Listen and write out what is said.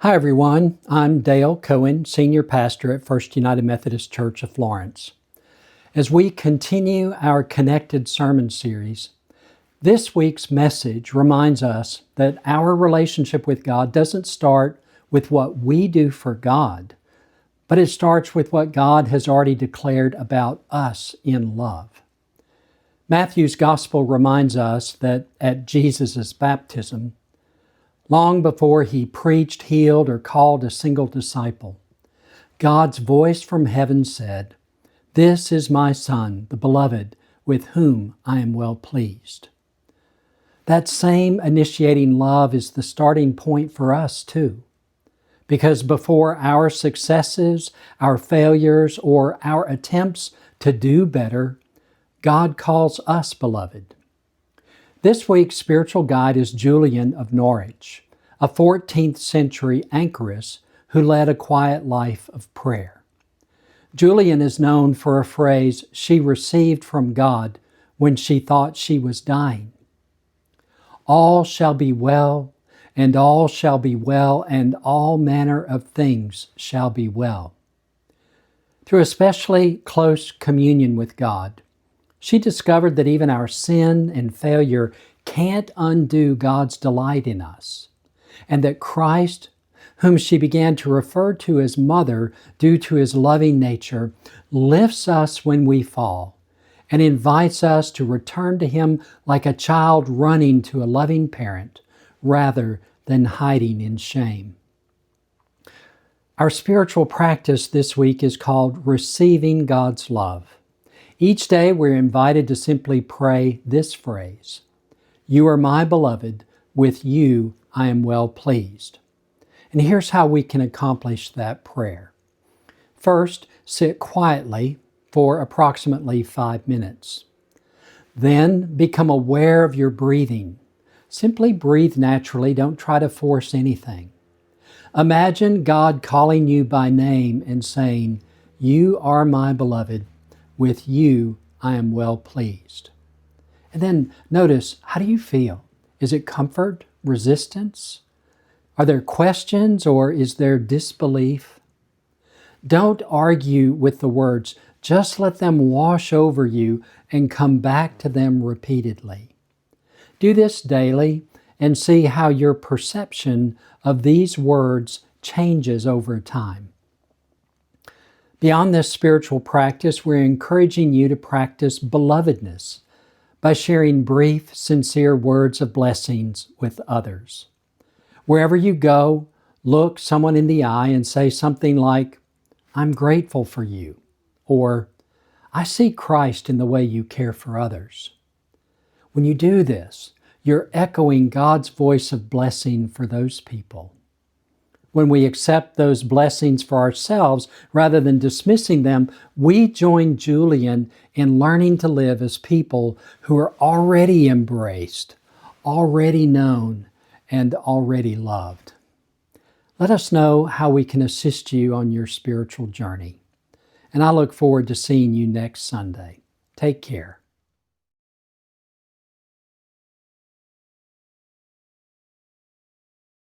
Hi everyone, I'm Dale Cohen, Senior Pastor at First United Methodist Church of Florence. As we continue our Connected Sermon series, this week's message reminds us that our relationship with God doesn't start with what we do for God, but it starts with what God has already declared about us in love. Matthew's Gospel reminds us that at Jesus' baptism, long before he preached, healed, or called a single disciple, God's voice from heaven said, "This is my Son, the Beloved, with whom I am well pleased." That same initiating love is the starting point for us too, because before our successes, our failures, or our attempts to do better, God calls us beloved. This week's spiritual guide is Julian of Norwich, a 14th century anchoress who led a quiet life of prayer. Julian is known for a phrase she received from God when she thought she was dying. "All shall be well, and all shall be well, and all manner of things shall be well." Through especially close communion with God, she discovered that even our sin and failure can't undo God's delight in us, and that Christ, whom she began to refer to as Mother due to his loving nature, lifts us when we fall and invites us to return to him like a child running to a loving parent rather than hiding in shame. Our spiritual practice this week is called Receiving God's Love. Each day we're invited to simply pray this phrase, "You are my beloved, with you I am well pleased." And here's how we can accomplish that prayer. First, sit quietly for approximately 5 minutes. Then become aware of your breathing. Simply breathe naturally, don't try to force anything. Imagine God calling you by name and saying, "You are my beloved, with you I am well pleased." And then notice, how do you feel? Is it comfort, resistance? Are there questions, or is there disbelief? Don't argue with the words. Just let them wash over you and come back to them repeatedly. Do this daily and see how your perception of these words changes over time. Beyond this spiritual practice, we're encouraging you to practice belovedness by sharing brief, sincere words of blessings with others. Wherever you go, look someone in the eye and say something like, "I'm grateful for you," or "I see Christ in the way you care for others." When you do this, you're echoing God's voice of blessing for those people. When we accept those blessings for ourselves rather than dismissing them, we join Julian in learning to live as people who are already embraced, already known, and already loved. Let us know how we can assist you on your spiritual journey. And I look forward to seeing you next Sunday. Take care.